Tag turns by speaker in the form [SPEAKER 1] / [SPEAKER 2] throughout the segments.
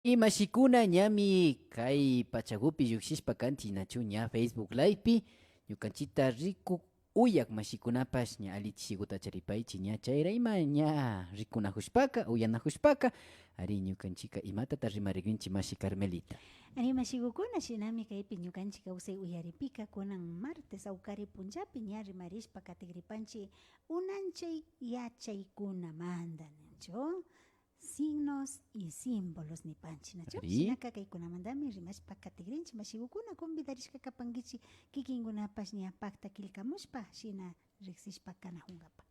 [SPEAKER 1] Imashikuna ñami kay pachakupi llukshishpa kanchik nachu ña Facebook Livepi ñukanchita riku uyak mashikunapash ña alichishikuta charipaychik ña chayra ima ña rikunahushpaka uyanahushpaka ari ñukanchika imatata rimarikunchik mashi Carmelita.
[SPEAKER 2] Animashigukuna shinami kaypi ñukanchik kawsay uyaripika kunan martes awkari punllapi ña rimarishpa katigripanchik unanchay yachaykunamanta nincho signos y símbolos nipanchik nachu
[SPEAKER 1] Ari.
[SPEAKER 2] shinaka kaykunamantami rimashpa katigrinchik mashigukuna convidarishka kapankichik kikinkunapash ña pakta kilkamushpa shina riksishpa kanajunkapak.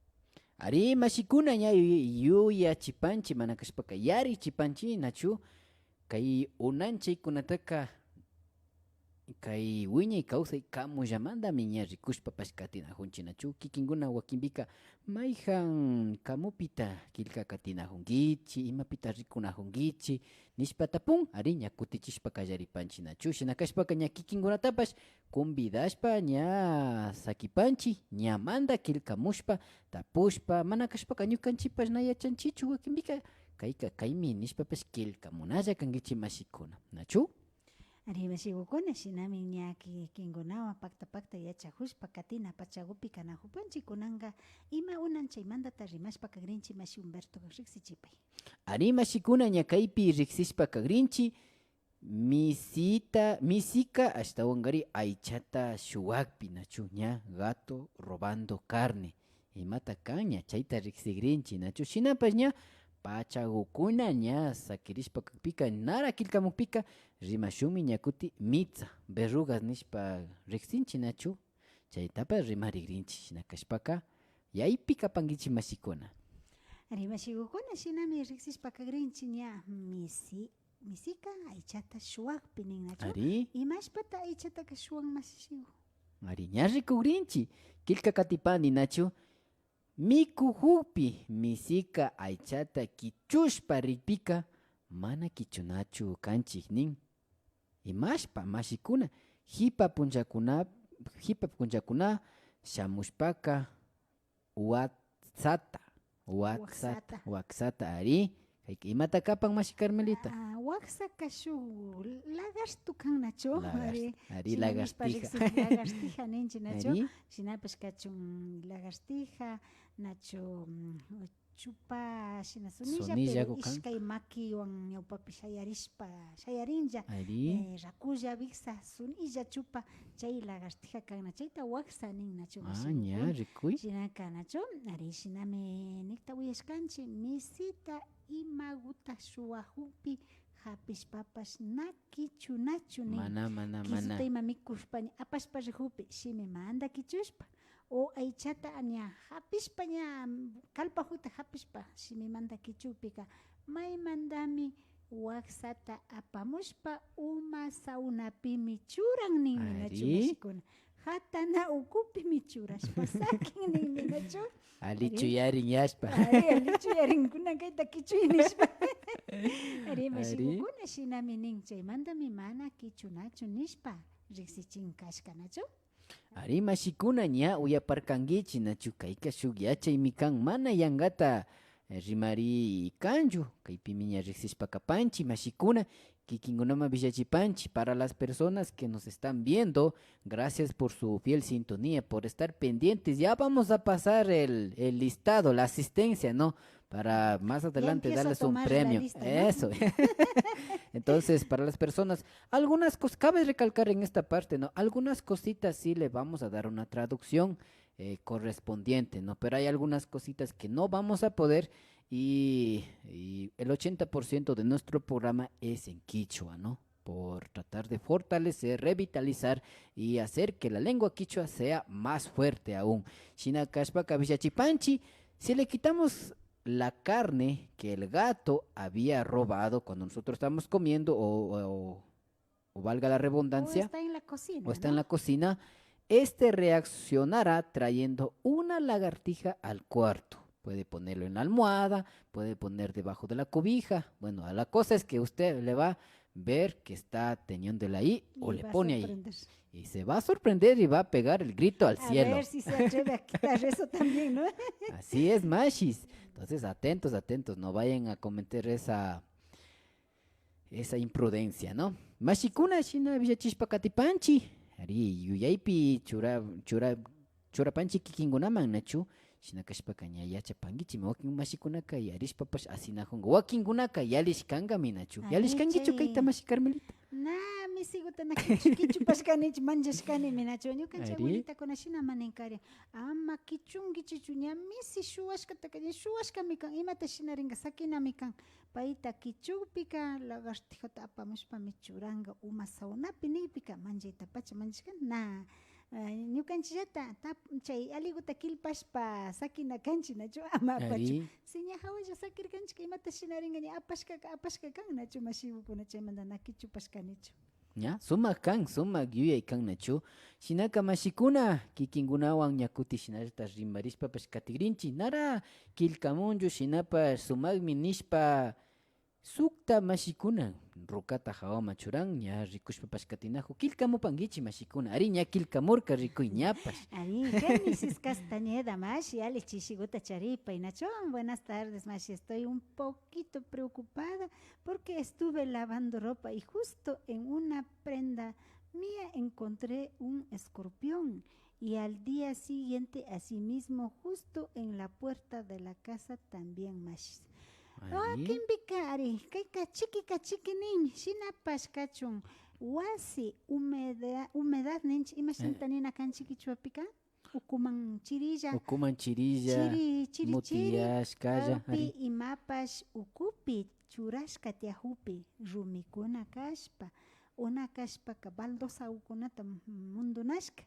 [SPEAKER 1] Ari mashikuna ña yuyachipanchik mana kashpaka yarichipanchik nachu kay unanchaykunataka kay wiñay kawsay kamullamantami ña rikushpa katinajunchik nachu kikinkuna wakinpika mayjan kamupita killka katinajunkichik imapita rikunajunkichik nishpatapun ari ña kutichishpa kallaripanchik nachu shina kashpaka ña kikinkunatapash convidashpa ña sakipanchik ñamanta killkamushpa tapushpa mana kashpaka ñukanchikpash na yachanchichu wakinpika kayka kaymi nishpapash killkamunalla kankichik mashikuna nachu.
[SPEAKER 2] Arimashigukuna shinami ña kikinkunawan pakta yachahushpa katina pachakupi kanajupanchik kunanka ima unanchaymantata rimashpa kagrinchik mashi Humberto riksichipay.
[SPEAKER 1] Ari mashikuna ña kaypi riksishpa kagrinchik misika ashtawankari aychata shuwakpi nachu ña gato robando carne imata kan ña chayta riksigrinchik nachu shinapash ña pachakukuna ña sakirishpa kakpika nara killkamukpika rimashunmi ña kuti mitza verrugas nishpa riksinchik nachu chaytapas rimarikrinchik shina kashpaka yaypi kapankichik mashikuna.
[SPEAKER 2] Arimashigukuna shinami riksishpa kagrinchik ña misika aychata shuwakpi nin nachu.
[SPEAKER 1] Ari.
[SPEAKER 2] Imashpata aychataka shuwan mashiku.
[SPEAKER 1] Ari ña rikugrinchik killka katipani nachu mikuhupi misika aychata kichushpa rikpika mana kichunachu kanchik nin imashpa mashikuna hipa punchakuna shamushpaka waksata ari kayka imata kapan mashi Carmelita.
[SPEAKER 2] Waksaka shuk lagarto kan nachu.
[SPEAKER 1] Ari lagartija.
[SPEAKER 2] Lagartija ninchik nachu.
[SPEAKER 1] Ari.
[SPEAKER 2] Shinapash kachun lagartija nachu chupa shina sunilla pero ishkay makiwan ñawpapi shayarinlla
[SPEAKER 1] Ari.
[SPEAKER 2] rakulla viksa sunilla chupa chay lagartija kanna chayta waksa nin nachu.
[SPEAKER 1] Ña rikuy.
[SPEAKER 2] Shinaka nachu ari shinami nikta uyashkanchik misita imaguta shuwajupi hapishpapash na kichunachu nin.
[SPEAKER 1] Mana.
[SPEAKER 2] Kisuta ima mikushpa apashpa rijupi shimimanta kichushpa o aychata ña hapishpa ña kallpajuta hapishpa shimimanta kichupika maymantami waksata apamushpa uma saunapimi churan ninmi nachu mashikuna. Hatana ukupimi churashpa sakin ninmi nachu.
[SPEAKER 1] Alichu yarin yashpa.
[SPEAKER 2] Alichu yarin kunan kayta kichuy nishpa. Ari mashikukuna shinami nin chaymantami mana kichunachu nishpa riksichin kashka nachu.
[SPEAKER 1] Ari mashikuna ña uyaparkankichik nachu kayka shuk yachaymi kan mana yankata rimari kanchu kaypimi ña riksishpa kapanchik mashikuna kikinkunaman villachipanchik para las personas que nos están viendo. Gracias por su fiel sintonía, por estar pendientes. Ya vamos a pasar el listado, la asistencia, ¿no? Para más adelante darles un premio.
[SPEAKER 2] Lista, ¿no?
[SPEAKER 1] Eso. Entonces, para las personas, algunas cosas, cabe recalcar en esta parte, ¿no? Algunas cositas sí le vamos a dar una traducción correspondiente, ¿no? Pero hay algunas cositas que no vamos a poder y el 80% de nuestro programa es en quichua, ¿no? Por tratar de fortalecer, revitalizar y hacer que la lengua quichua sea más fuerte aún. Shina kashpaka villachipanchi, si le quitamos la carne que el gato había robado cuando nosotros estamos comiendo o valga la redundancia,
[SPEAKER 2] o está en la cocina,
[SPEAKER 1] o está
[SPEAKER 2] ¿no?
[SPEAKER 1] en la cocina, este reaccionará trayendo una lagartija al cuarto. Puede ponerlo en la almohada, puede poner debajo de la cobija. Bueno, la cosa es que usted le va a ver que está teniéndola ahí o le pone ahí. Y se va a sorprender y va a pegar el grito al cielo.
[SPEAKER 2] A ver si se atreve a quitar eso también, ¿no?
[SPEAKER 1] Así es, mashis. Entonces, atentos, no vayan a cometer esa imprudencia, ¿no? Mashikuna shina villachispa katipanchi, ari yuyaypi churapanchi kikinkunaman nachu, shina kashpaka ña yachapankichimi wakin mashikunaka yarishpapash asinajunka, wakinkunaka yalishkankami nachu, yalishkankichu kayta mashi Carmelita.
[SPEAKER 2] Na misiguta na kichupashkani manchashkani minachu ñukanchik
[SPEAKER 1] Ari.
[SPEAKER 2] abuelitakuna shina maninkari ama kichunkichichu ña misi shuwashkataka ña shuwashkami kan imata shinarinka sakinami kan payta kichukpika lagartijota apamushpami churanka uma sawnapi niypika manchayta pacha manchashkani na ñukanchillata chay aliguta kilpashpa sakina kanchik nachu ama apachu
[SPEAKER 1] Ari.
[SPEAKER 2] si ña hawalla sakirkanchik imata shinarinka ña apashka kan nachu mashigukuna chaymanta na kichupashkanichu.
[SPEAKER 1] ¿Ya? Sumak yuyay kan nachu. Shinaka mashikuna kikinkunawan ña kuti shinallata rimbarishpapash katigrinchi. Nara kilkamunchu shinapash sumakmi nishpa sukta mashikuna rukata hawama churan ña rikushpapash katinahu kilkamupankichi mashikuna. Ari ña kilkamurka rikuy ñapash.
[SPEAKER 2] Ari, Génesis Castañeda, Mashi, Ale Chishiguta Charipa y Nachón. Buenas tardes, Mashi. Estoy un poquito preocupada porque estuve lavando ropa y justo en una prenda mía encontré un escorpión. Y al día siguiente, asimismo, justo en la puerta de la casa también, Mashi.
[SPEAKER 1] Ari.
[SPEAKER 2] Kimbika, Ari, kaika chikinim, shinapash kachun. Wasi humedad ninch imashantanina kanchi kichwapika ukuman chirilla
[SPEAKER 1] Ukuman chirilla,
[SPEAKER 2] chiri
[SPEAKER 1] mutiyashkalla.
[SPEAKER 2] kawpi imapash ukupi churashka tiahupi rumikuna kashpa una kashpaka baldosa ukunata mundunashka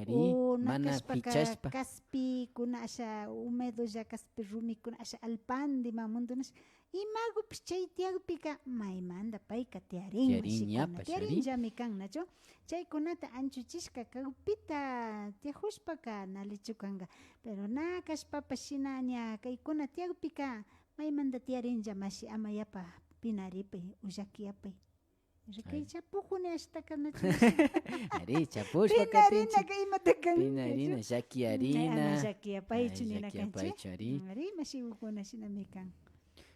[SPEAKER 1] Ari,
[SPEAKER 2] una
[SPEAKER 1] mana
[SPEAKER 2] kashpaka
[SPEAKER 1] hichashpa.
[SPEAKER 2] kaspi kuna asha húmedo ya kaspi rumikuna asha alpandi ma mundunashka imagupish chay tiagpika maymanta payka tiarin
[SPEAKER 1] Tiarinñapash, ari.
[SPEAKER 2] tiarinllami kan nachu chaykunata anchuchishka kawpita tiahushpaka nalichukanka pero na kashpapash shina ña kaykuna tiagpika maymanta tiarinlla mashi ama yapa pinaripay ullakiyapay rikay chapukuni ashtaka nachu
[SPEAKER 1] Ari, chapushpa
[SPEAKER 2] pinarina
[SPEAKER 1] katinchi.
[SPEAKER 2] kaymata kan
[SPEAKER 1] Pinarina, shakiyarina.
[SPEAKER 2] shakiyapaychu nina
[SPEAKER 1] Shakiyapaychu, ari.
[SPEAKER 2] ari mashigukuna shinami kan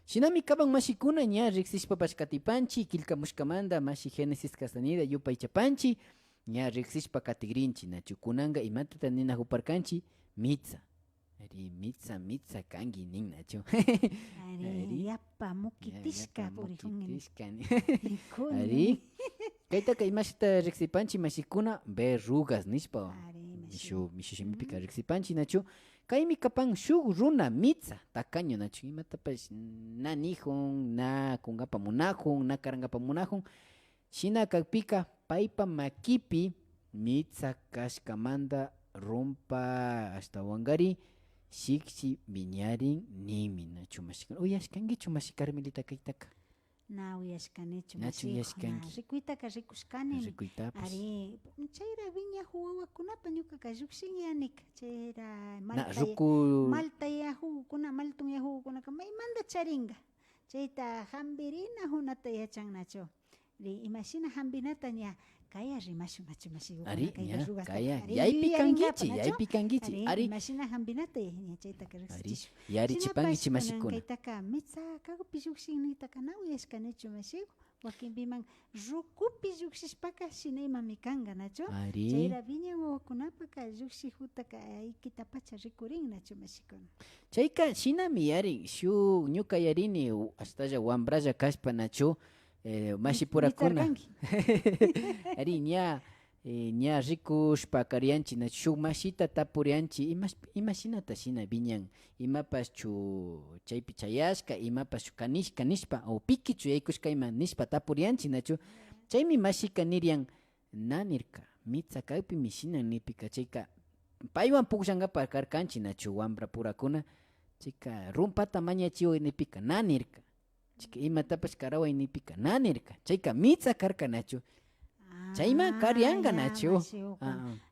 [SPEAKER 1] Shinami kaban mashikuna ña riksishpapash katipanchi kilkamushkamanta mashi Génesis Castañeda yupay chapanchi ña riksishpa katigrinchi nachu kunanga imatata ninahuparkanchi mitza. Ari mitza kangi nin nachu.
[SPEAKER 2] ari
[SPEAKER 1] Ari.
[SPEAKER 2] yapa mukitishka purihungin
[SPEAKER 1] Mukitishkani. Ari. Kaytaka imashita riksipanchi mashikuna verrugas nishpa. Mishushimipika riksipanchi nachu. Kaymi kapan shuk runa mitza takaño nachu imatapash na nihun na kunkapa munahun na karankapa munahun shina kakpika paypa makipi mitza kashkamanta rumpa hasta wangari shiksi viñarin nimi nachu mashikuna uyashkankichu mashi Carmelita kaytaka
[SPEAKER 2] na uyashkanichu
[SPEAKER 1] Nachu
[SPEAKER 2] masijo
[SPEAKER 1] uyashkanki.
[SPEAKER 2] rikuitaka rikushkani
[SPEAKER 1] rikuytapas
[SPEAKER 2] ari chayra viña wawakunapa ñukaka llukshinyanika chayra
[SPEAKER 1] na ruku
[SPEAKER 2] malta yahukuna maltun yahukunaka maymanta charinga chayta hambirina hunata yachannachu imashina hambinata ña kaya rimashun nachu mashigukuna
[SPEAKER 1] ari
[SPEAKER 2] kayka
[SPEAKER 1] ña
[SPEAKER 2] rugasta
[SPEAKER 1] kaya
[SPEAKER 2] ari
[SPEAKER 1] yaypikankichi
[SPEAKER 2] nachu
[SPEAKER 1] yaypikankichi ari
[SPEAKER 2] imashina hambinata ña chaytaka
[SPEAKER 1] ari
[SPEAKER 2] riqsichishu
[SPEAKER 1] yarichipankichi mashikuna
[SPEAKER 2] kaytaka mitza kagupi llukshinnitaka na uyashkanichu mashiku wakinpiman rukupi llukshishpaka shinaymami kanka nachu
[SPEAKER 1] ari
[SPEAKER 2] chayra viña wawakunapaka llukshijutaka aykita pacha rikurin nachu mashikuna
[SPEAKER 1] chayka shinami yarin shuk ñuka yarini hastalla wambralla kashpa nachu mashipurakuna
[SPEAKER 2] Mitzarkanki.
[SPEAKER 1] ari ña rikushpa karianchi nachu shuk mashita tapurianchi imashinata shina viñan imapas chu chaypi chayashka imapas chu kanishka nishpa o pikichu yaykushkayman nishpa tapurianchi nachu chaymi mashika nirian nanirka mitza kaypimi shinan nipika chayka paywan pukshankapa karkanchi nachu wambra purakuna chayka rumpata mañachiway nipika nanirka chayka imatapash karaway nipika nanirka chayka mitza karka nachu chayman karyanka nachu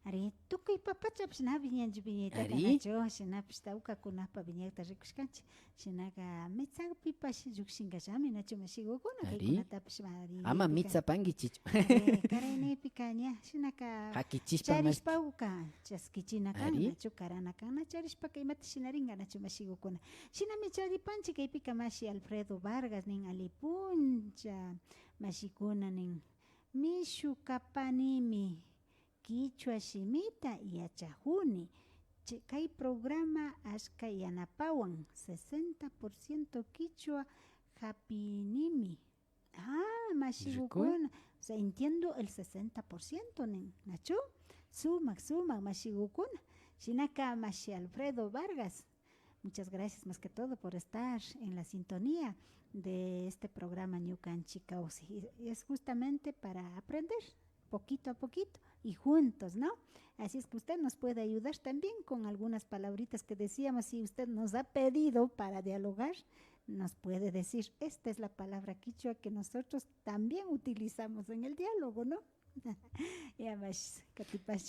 [SPEAKER 2] ari tukuy papachapish na viñanchu viñaytaka
[SPEAKER 1] Ari.
[SPEAKER 2] nachu shinapish tawkakunapa viñayta rikushkanchik shinaka mitzapipash llukshinkallami nachu mashigukuna
[SPEAKER 1] Ari.
[SPEAKER 2] kaykunatapish ari
[SPEAKER 1] ama mitza pankichichu
[SPEAKER 2] karaynaypika ña shinaka
[SPEAKER 1] hakichispa mas
[SPEAKER 2] charishpawka chaskichina kan
[SPEAKER 1] Ari.
[SPEAKER 2] nachu karana kan na charishpaka imata shinaringa nachu mashigukuna shinami charipanchik kaypika mashi Alfredo Vargas nin Alipuncha mashikuna nin mishu kapanimi Quichua shimita yachajuni. Kay programa ashka yanapawan 60% Quichua hapinimi. Mashigukuna. O sea, entiendo el 60% nin, ¿nacho? Sumak, mashigukuna. Shinaka Mashi Alfredo Vargas. Muchas gracias más que todo por estar en la sintonía de este programa Ñukan Chikausi. Y es justamente para aprender poquito a poquito y juntos, ¿no? Así es que usted nos puede ayudar también con algunas palabritas que decíamos. Si usted nos ha pedido para dialogar, nos puede decir, esta es la palabra quichua que nosotros también utilizamos en el diálogo, ¿no? Ya más,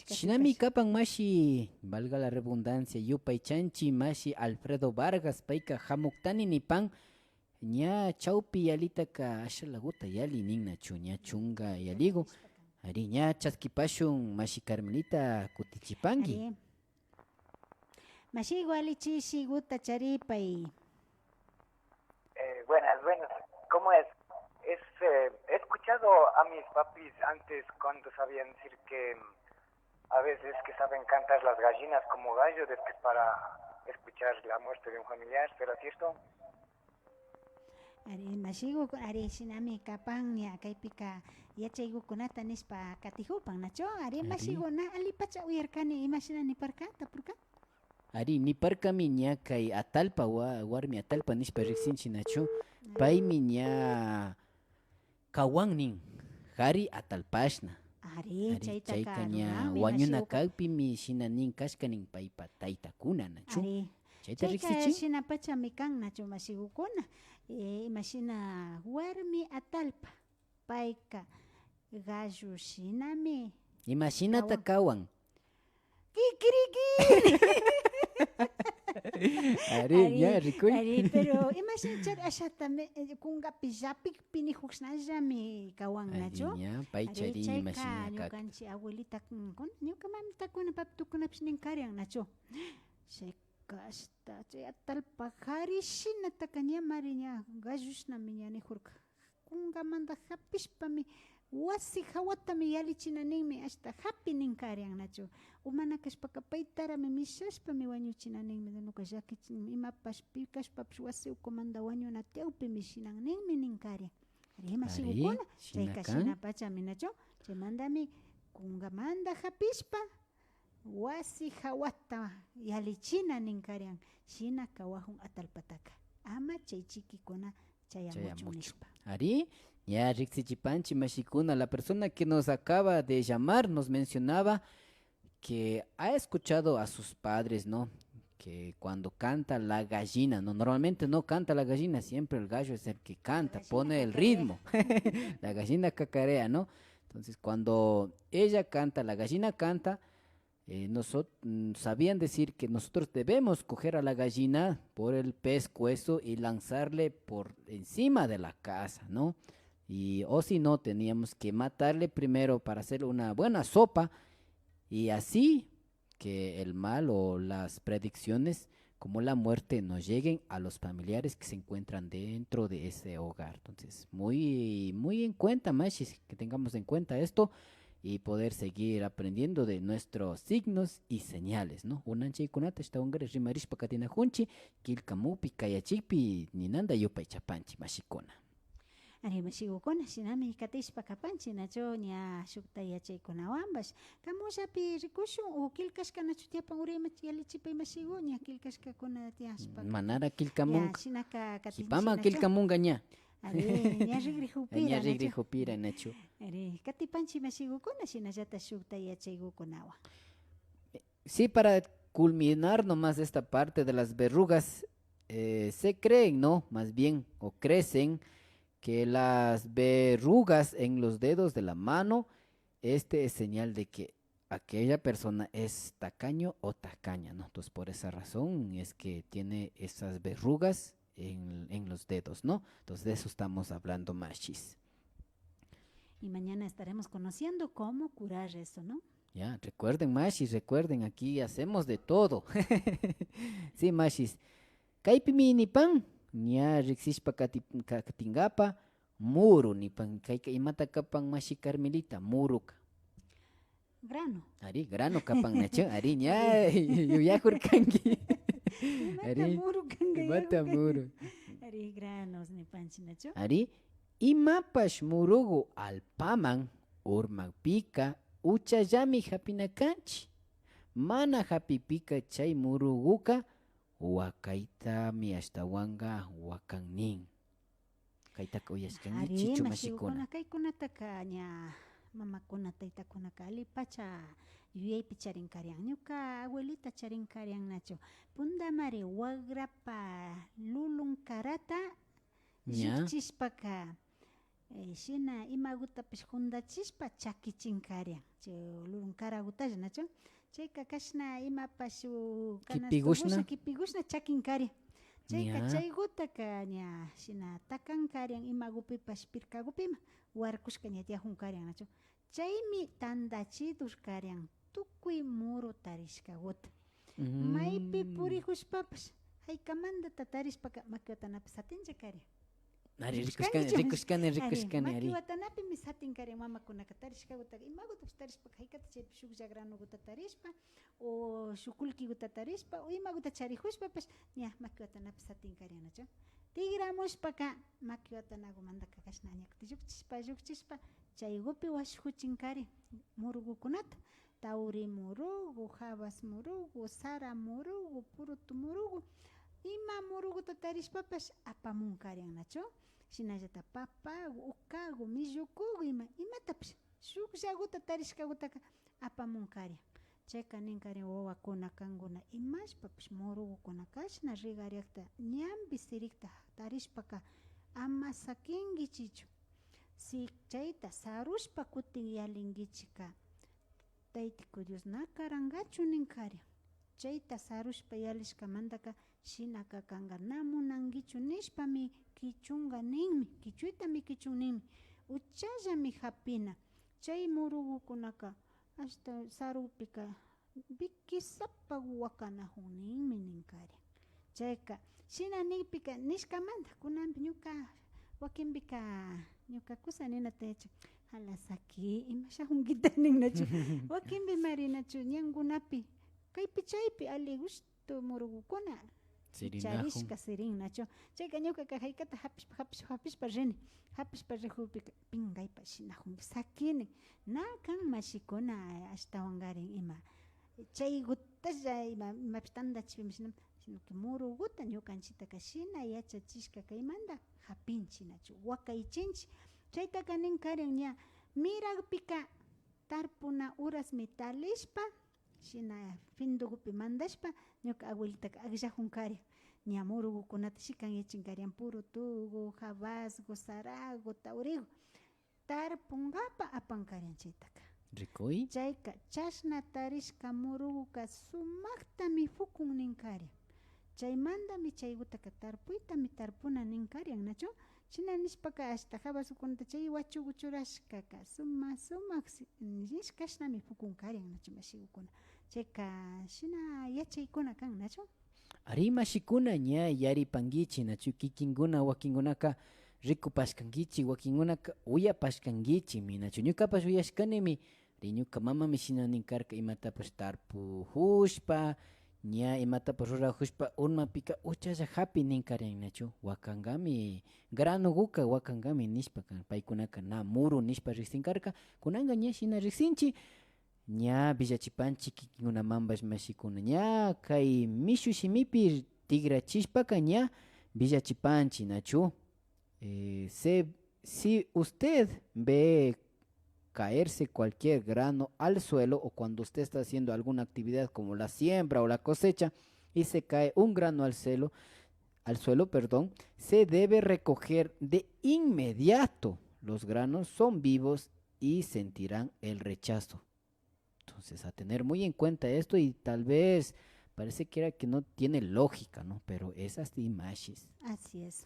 [SPEAKER 1] Shinami kapan mashi, valga la redundancia, yupay chanchi mashi Alfredo Vargas, paika jamuktani ni pan, ña chaupi yalita ka ashalaguta yali ningna chuña chunga yaligo. Ari ña chaskipashun mashi Carmelita kutichipangi.
[SPEAKER 2] Mashi igualichi shiguta charipay.
[SPEAKER 3] Buenas. ¿Cómo es? He escuchado a mis papis antes cuando sabían decir que a veces que saben cantar las gallinas como gallo, de que es para escuchar la muerte de un familiar, ¿será cierto?
[SPEAKER 2] Ari mashigo ari shinami kapan ya kaipika yachaygu kunata nispa katijupan nacho ari mashigo na alipacha uyarkani imashina ni parkata purka
[SPEAKER 1] Ari ni parka miña kay atalpa warmi atalpa nispa riksinchi nacho pay miña kawangnin hari atalpashna
[SPEAKER 2] ari
[SPEAKER 1] chayka ña wañuna kaypi mi shinanin kashkanin paypa taytakuna nacho chayta riksichi
[SPEAKER 2] shina pacha mikan nacho mashigukuna imashina warmi atalpa payka gallo shinami
[SPEAKER 1] imashinata kawan
[SPEAKER 2] kikiriki
[SPEAKER 1] ña rikuy
[SPEAKER 2] ari pero imashina ashatame kunga pijapi pini huxnallami kawan nacho
[SPEAKER 1] ña paychari imashina kak
[SPEAKER 2] ñukanchi abuelita kun ñuka mamita kuna paptukuna pishnin karian nacho kasta chay atalpa harishinata kaña mariña gallushnami ña nijurka kungamanta hapishpami wasi hawatami yalichinaninmi hasta hapi ninkarian nacho umana kashpaka paytarami mishashpami wañuchinaninmi nuka llakichin imapash pikashpapish wasi ukumanta wañuna tiawpimi shinanninmi ninkarian ari mashigukuna chayka shinapachami nacho chaymantami kungamanta hapishpa wasi hawata yalichina ninkarian shina kawahun atalpataka ama chay chiquikuna chayamuchu nishpa
[SPEAKER 1] ari ya riksichipanchi mashikuna la persona que nos acaba de llamar nos mencionaba que ha escuchado a sus padres, ¿no? Que cuando canta la gallina, no, normalmente no canta la gallina, siempre el gallo es el que canta, pone el ritmo, la gallina cacarea, ¿no? Entonces cuando ella canta, la gallina canta, sabían decir que nosotros debemos coger a la gallina por el pescuezo y lanzarle por encima de la casa, ¿no? O si no, teníamos que matarle primero para hacer una buena sopa y así que el mal o las predicciones como la muerte nos lleguen a los familiares que se encuentran dentro de ese hogar. Entonces, muy, muy en cuenta, Mashis, que tengamos en cuenta esto y poder seguir aprendiendo de nuestros signos y señales, ¿no? Unanchi kunata esta hongare rimarish pakatina junchi, kilkamupi kayachipi ninanda yupay chapanchi mashikona.
[SPEAKER 2] Ari mashigukuna shinami katishpa kapanchi nacho ña shukta yachaykunawanbash kamushapi rikushun o kilkashka nacho tiapan uraymachi yalichipay mashigu ña kilkashkakuna tiashpa
[SPEAKER 1] manara kilkamunga
[SPEAKER 2] shinaka katinchi
[SPEAKER 1] hipama kilkamunga ña
[SPEAKER 2] ari ña rigrihupira
[SPEAKER 1] rigrihupira nacho
[SPEAKER 2] ari katipanchi mashigukuna shinallata shukta yachaykukunawan.
[SPEAKER 1] Sí, para culminar nomás esta parte de las verrugas, se creen, ¿no? Más bien, o crecen que las verrugas en los dedos de la mano, es señal de que aquella persona es tacaño o tacaña, ¿no? Entonces, por esa razón es que tiene esas verrugas en los dedos, ¿no? Entonces, de eso estamos hablando, Mashis.
[SPEAKER 2] Y mañana estaremos conociendo cómo curar eso, ¿no?
[SPEAKER 1] Ya, recuerden, Mashis, recuerden, aquí hacemos de todo. Sí, Mashis. Kaipimi ni pan. Ña rixishpa katingapa muru nipan kayka imata kapan mashi Carmelita muruka.
[SPEAKER 2] Grano.
[SPEAKER 1] Ari grano kapan nacho, ari ñay, yuyajurkanki.
[SPEAKER 2] Imata muru kanga
[SPEAKER 1] Imata
[SPEAKER 2] yahurkanki.
[SPEAKER 1] muru.
[SPEAKER 2] Ari granos nipanchik nacho.
[SPEAKER 1] Ari imapash murugu alpaman urmanpika uchallami hapinakanchi. Mana hapipika chay muruguka wakaitami ashtawanga wakannin. Kaitaka uyashkanki
[SPEAKER 2] Ari
[SPEAKER 1] chichu
[SPEAKER 2] mashigukuna
[SPEAKER 1] mashikuna.
[SPEAKER 2] kaykunataka ña mamakuna taytakunaka alipacha yuyaypi charinkaryan ñuka abuelita charinkaryan nacho pundamari wagrapa lulun karata
[SPEAKER 1] Ña.
[SPEAKER 2] llukchispaka shina imagutapish hundachispa chakichinkaryan chay lulun karagutalla nacho chayka kashna imapash
[SPEAKER 1] Kipigushna.
[SPEAKER 2] kipigushna chakinkaryan chayka
[SPEAKER 1] Ña.
[SPEAKER 2] chaygutaka ña shina takankaryan imagupipash pirkagupima warkushka ña tiyajunkaryan nacho chaymi tandachidurkaryan tukuy muru tarishkaguta maypi purihushpapash haykamanta tarishpaka makiwatanapi satinchakaryan
[SPEAKER 1] Ari
[SPEAKER 2] Rikushkani,
[SPEAKER 1] rikushkani ari.
[SPEAKER 2] makiwatanapi mi satinkaryan mamakunaka tarishkagutaqa imagutapish tarishpaka haykata chaypi shuk llagranuguta tarishpa o shuk kullkiguta tarishpa o imaguta charihushpapash ña makiwatanapi satinkaryan nacho tigramushpaka makiwatanagumantaka kashna ñakuti llukchishpa chaygupi washjuchinkaryan murugukunata tauri murugu, habas murugu, sara murugu, purutu murugu ima muruguta tarishpapash apamunkaryan nacho shinallata papagu, ukagu, millukugu imatapish shuk llaguta tarishkagutaka apamunkaryan chayka ninkaryan wawakuna kankuna imashpapish murugukuna kashna rigaryakta ñampi sirikta tarishpaka ama sakinkichichu si chayta sarushpa kutin yalinkichika Taytiku Dios nakarangachu ninkaryan chayta sarushpa yalishkamantaka shinaka kanka namunankichu nishpami kichunga ninmi kichuytami kichun ninmi uchallami hapina chay murugukunaka hasta sarupika bikisapa wakanahun ninmi ninkaryan chayka shina niypika nishkamanta kunanpi ñuka wakinpika ñuka kusa ninata yachan hala saki imashajunguita ninnachu wakinpi marinachu ñankunapi kaypi chaypi ali gusto murugukuna charishka sirinnachu chayka ñukaka haykata hapishpa rini hapishpa rikupika pinkaypa shinajunki sakini na kan mashikuna ashtawankarin ima chaygutalla imapish tandachipimi sino que muruguta ñukanchitaka shina yachachishka kaymanta hapinchik nachu wakaychinchik chaytaka ninkaryan ña miragpika tarpuna urasmi talishpa shina findugupi mandashpa ñuka abuelitaka agllajunkaryan ña murugukunata shikan yachinkaryan purutugu, habasgu, saragu, taurigu tarpungapa apankaryan chaytaka
[SPEAKER 1] Rikuy.
[SPEAKER 2] chayka chashna tarishka muruguka sumaktami hukun ninkaryan chaymantami chaygutaka tarpuytami tarpuna ninkaryan nachu china nishpaka hasta habasukunata chay wachugu churashkaka sumak nish kashnami hukunkaryan nachu mashigukuna chayka shina yachaykuna kan nachu
[SPEAKER 1] Ari mashikuna ña yaripankichi nachu kikinkuna wakinkunaka rikupashkankichi wakinkunaka uyapashkankichimi nachu ñukapash uyashkanimi ri ñuka mamami shina ninkarka imatapash tarpuhushpa ña imatapash rurahushpa urmapika uchalla hapi ninkaryan nachu wakankami granuguka wakankami nishpa kan paykunaka na muru nishpa riqsinkarka kunanka ña shina riqsinchi ña villachipanchik kikinkunamanpash mashikuna ña kay mishu shimipi tigrachishpaka ña villachipanchik nachu si usted ve caerse cualquier grano al suelo o cuando usted está haciendo alguna actividad como la siembra o la cosecha y se cae un grano al suelo, se debe recoger de inmediato. Los granos son vivos y sentirán el rechazo. Entonces, a tener muy en cuenta esto y tal vez parece que no tiene lógica, ¿no? Pero es así, mashis.
[SPEAKER 2] Así es,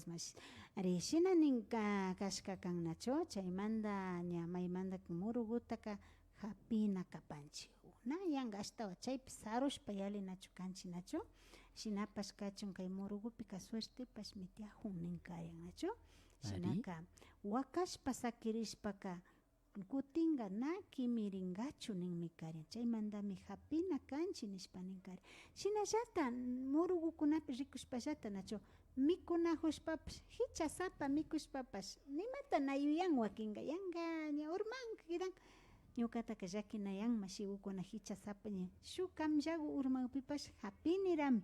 [SPEAKER 2] mashis. Ari shina ninka kashka kan nacho chaymanta ña maymanta murugutaka hapina kapanchik una yanka ashtawa chaypi sarushpa yalinachu kanchik nachu shinapash kachun kay murugupika suertepashmi tiyajun ninkaryan nachu Shinaka wakashpa sakirishpaka kutinga na kimiringachu ninmi karin chaymantami hapina kanchi nishpa ninkari shinallata murugukunapi rikushpallata nachu mikunajushpapash hichasapa mikushpapash nimata nayuyan wakinga yanga ña urmanka kiran ñukataka llakinayanma shigukuna hichasapa ña shuk kamllagu urmanpipash hapinirami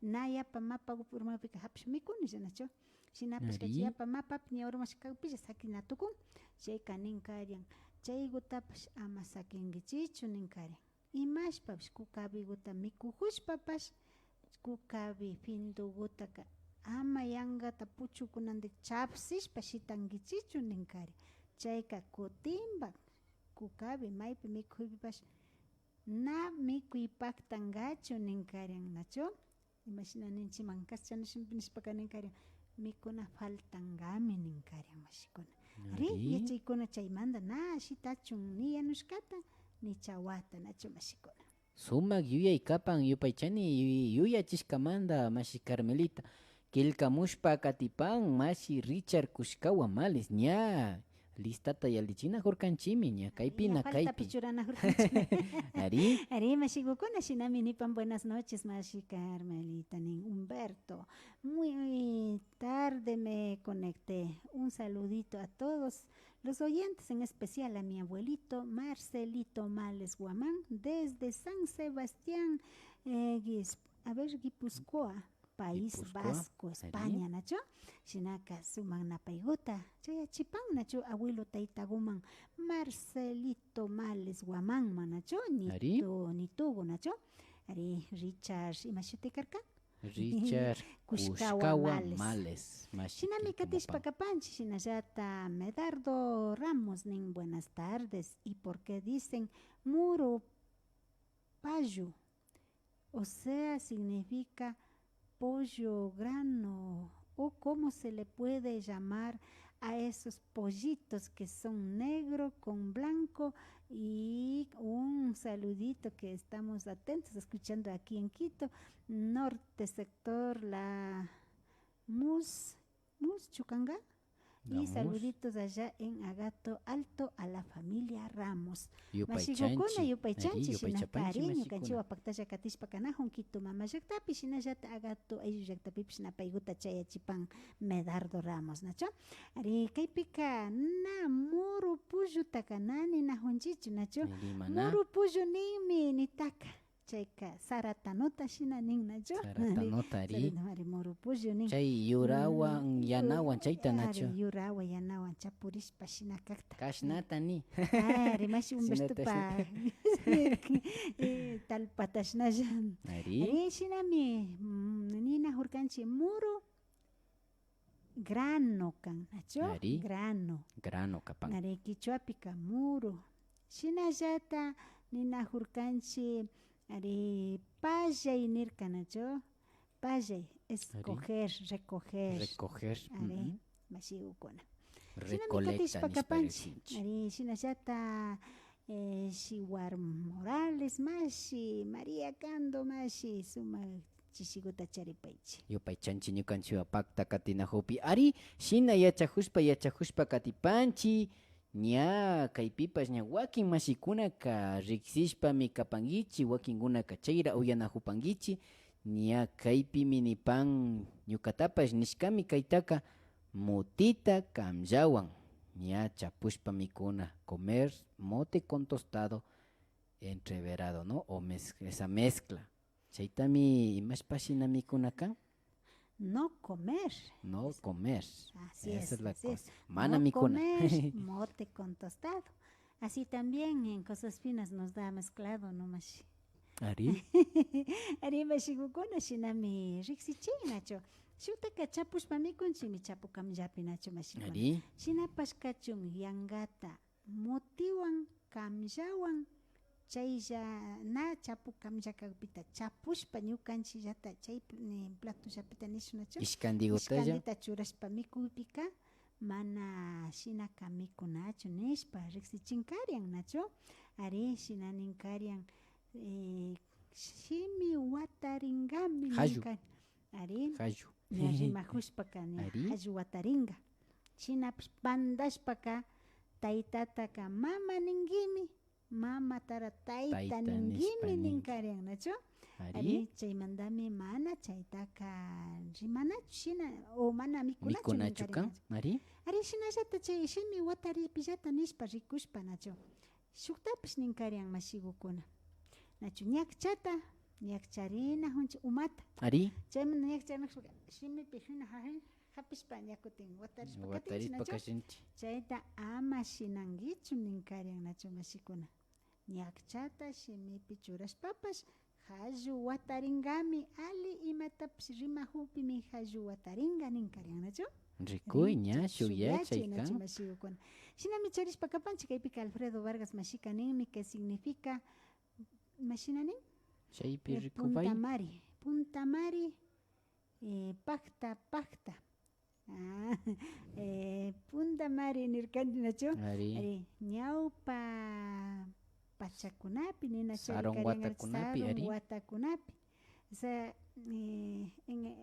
[SPEAKER 2] na yapa mapa urmanpika hapish mikunish nachu shinapish kachi yapa mapapi ña urmash kawpish sakinatukun chayka ninkarian chaykutapash ama sakinkichichu ninkari imashpapish kukabiguta mikujushpapash kukabi findugutaka ama yangata puchukunandik chapsishpa shitankichichu ninkari chayka kutimba kukabi maypi mikuypipash na mikuypaktangachu ninkarian nachu imashina ninchiman kaschanishunpi nishpaka ninkarian mikuna faltangami ninkarian mashikuna ari yachaykuna chaymanta na shitachun ni yanushkata ni chawata nachu mashikuna
[SPEAKER 1] Sumak yuyaykapan yupaychani yuyachishkamanta mashi Carmelita Quilcamushpa katipan mashi Richard kushkawan males ña listata yallichinajurkanchimi ña kaypina kaypi ari
[SPEAKER 2] Ari mashigukuna shinami nipan buenas noches mashi Carmelita nin Humberto muy tarde me conecté un saludito a todos los oyentes en especial a mi abuelito Marcelito Males Guamán desde San Sebastián Guipúzcoa País Vasco, España, nacho. Shinaka suman napaiguta. Chaya chipang nacho abuelo taitaguman Marcelito Males Guamán manacho ni tuvo nacho. Ari Richard imashute karka.
[SPEAKER 1] Richard Kushkawa Males.
[SPEAKER 2] Shinami katis pakapanchi shinayata Medardo Ramos nin buenas tardes y porque dicen muro payu. O sea, significa pollo grano o cómo se le puede llamar a esos pollitos que son negro con blanco y un saludito que estamos atentos escuchando aquí en Quito, norte sector La Mus Chucanga. Y saluditos allá en Agato Alto a la familia Ramos. Mashigukuna yupaychanchi shinakariño kanchiwa paktalla katishpa kanahun Quito mama llaktapi shinallata Agato ayllu llaktapipish napayguta chayachipan Medardo Ramos nacho. Ari kaypika na muru pullutaka nani nahunchichu nacho. Muru pullu nimi nitaka. Chayka saratanota shina nin nacho.
[SPEAKER 1] Saratanota ari.
[SPEAKER 2] Muru pullu nin.
[SPEAKER 1] Chay yurawan yanawan chayta nacho.
[SPEAKER 2] Yurawan yanawan chapurishpa shina kakta.
[SPEAKER 1] Kashnata ni.
[SPEAKER 2] Ari mashi umbestupa. Talpatash naya. Ari shinami nina hurkanchi muru grano kan nacho.
[SPEAKER 1] Ari.
[SPEAKER 2] Grano
[SPEAKER 1] kapan.
[SPEAKER 2] Ari kichwapika muru. Shinallata nina hurkanchi ari payay nirka nacho. Payay es recoger. Ari mashi ukuna.
[SPEAKER 1] Recolecta
[SPEAKER 2] Ari shinallata Shiwar Morales mashi María Cando mashi suma chishiguta charipaychi.
[SPEAKER 1] Yupaychanchi ñukanchiwa pakta katinahupi. Ari shina yachahushpa katipanchi. Ña kaypipas ña wakin mashikunaka riksishpami kapankichi wakinkunaka chayra uyanahupankichi ña kaypi minipan ñukatapash nishkami kaytaka motita kamllawan ña chapushpa mikuna comer mote con tostado entreverado, ¿no? O esa mezcla chaytami imashpashina mikunakan.
[SPEAKER 2] No comer.
[SPEAKER 1] Así esa es la cosa.
[SPEAKER 2] Es.
[SPEAKER 1] Mana
[SPEAKER 2] no
[SPEAKER 1] mikuna.
[SPEAKER 2] Comer mote con tostado. Así también en Cosas Finas nos da mezclado, ¿no, mashi?
[SPEAKER 1] Ari.
[SPEAKER 2] Ari mashigukuna shinami riksichin nacho. Shutaka chapushpa mikunchi mi chapu kamllapi nacho mashigukuna.
[SPEAKER 1] Ari.
[SPEAKER 2] Shinapashkachun yangata motiwan kamllawan chaylla na chapu kamllakakpita chapushpa ñukanchillata chay platullapita nishu nacho. Ishkandita churashpa mikuypika mana shinaka mikunachu nishpa riksichinkarian nacho. Ari shina ninkarian shimi wataringami
[SPEAKER 1] Hayu.
[SPEAKER 2] Ari
[SPEAKER 1] Hayu.
[SPEAKER 2] rimajushpaka hayu wataringa. Chinapish pandashpaka taytataka mama ningimi, mama tara tayta
[SPEAKER 1] Tayta
[SPEAKER 2] ningimi
[SPEAKER 1] nishpa
[SPEAKER 2] ninkarin, nacho.
[SPEAKER 1] Ari,
[SPEAKER 2] Ari chaymantami mana chaytaka rimanachu shina o mana mikunachu
[SPEAKER 1] mikunachu kan,
[SPEAKER 2] ninkarin.
[SPEAKER 1] ari,
[SPEAKER 2] Ari shinallata chay shimi wataripillata nishpa rikushpa nacho. Shuktapish ninkarian mashigukuna. Nacho ñakchata, ñakcharina hunchi umata.
[SPEAKER 1] ari,
[SPEAKER 2] Chayman ñakcharina shimipi hina hapishpa ñakutin watarishpa katinchi
[SPEAKER 1] watarispa
[SPEAKER 2] nacho.
[SPEAKER 1] kashinchi.
[SPEAKER 2] Chayta ama shinankichu ninkarian nacho mashikuna. Ñakchata shimipi churashpapash hallu wataringami ali imatapish rimahupimi hallu wataringa ninkarian nacho.
[SPEAKER 1] Rikuy ña shuyachay
[SPEAKER 2] nacho
[SPEAKER 1] kan.
[SPEAKER 2] mashigukuna. Shinami charishpa kapanchik kaypika Alfredo Vargas Mashika ninmi que significa mashina nin
[SPEAKER 1] Chaypi rikupay.
[SPEAKER 2] Punta Mari. Punta Mari pacta pacta. Punta Mari nirkanti nacho.
[SPEAKER 1] Ari,
[SPEAKER 2] Ari ñawpa pachakunapi nina
[SPEAKER 1] Sarong
[SPEAKER 2] chayri karian
[SPEAKER 1] watakunapi,
[SPEAKER 2] sarong
[SPEAKER 1] ari.
[SPEAKER 2] watakunapi. O sea, en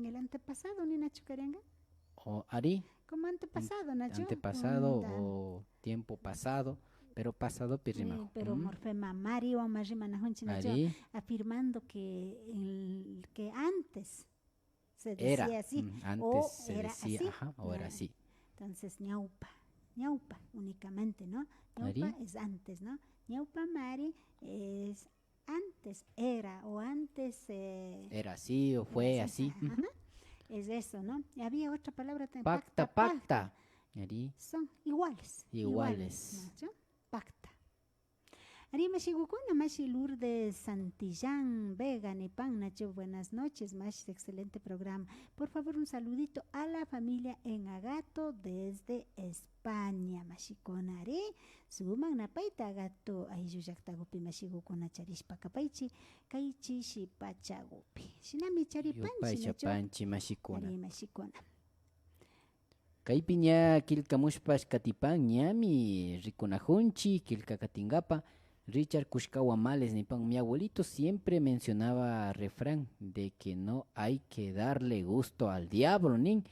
[SPEAKER 2] el antepasado nina chukarianga.
[SPEAKER 1] o ari,
[SPEAKER 2] Como antepasado, Nacho.
[SPEAKER 1] antepasado
[SPEAKER 2] Punta.
[SPEAKER 1] o tiempo pasado, pero pasado pirrima.
[SPEAKER 2] Pero morfema Mari o Marrimana Hunchi, Nacho,
[SPEAKER 1] Ari,
[SPEAKER 2] afirmando que antes se decía
[SPEAKER 1] era,
[SPEAKER 2] así.
[SPEAKER 1] antes
[SPEAKER 2] o
[SPEAKER 1] se
[SPEAKER 2] era
[SPEAKER 1] decía,
[SPEAKER 2] así.
[SPEAKER 1] ajá, o era
[SPEAKER 2] Ah,
[SPEAKER 1] así.
[SPEAKER 2] Entonces, ñaupa únicamente, ¿no?
[SPEAKER 1] Ari.
[SPEAKER 2] Ñaupa es antes, ¿no? Ñaupa Mari es antes, era o antes.
[SPEAKER 1] Era así o fue así.
[SPEAKER 2] Ajá, es eso, ¿no? Y había otra palabra también.
[SPEAKER 1] Pacta, pacta. Ari,
[SPEAKER 2] Son iguales.
[SPEAKER 1] Iguales.
[SPEAKER 2] ¿no? Pacta. Ari Mashigukuna, Mashi Lourdes Santillán, Vega, Nepan, Nacho, buenas noches, Mashi, excelente programa. Por favor, un saludito a la familia en Agato desde España. Mashikona, Ari, suman napaita Agato, ayuyaktagupi Mashigukuna charishpa kapaichi, kaichi shipachagupi. Shinami charipanchi,
[SPEAKER 1] yupay
[SPEAKER 2] Nacho.
[SPEAKER 1] chapanchi mashikuna.
[SPEAKER 2] Ari Mashikona.
[SPEAKER 1] Kaypi ña kilkamushpash katipan ñami rikunajunchi kilka katingapa. Richard Kushkawa Males Nipan, mi abuelito siempre mencionaba refrán de que no hay que darle gusto al diablo, nin.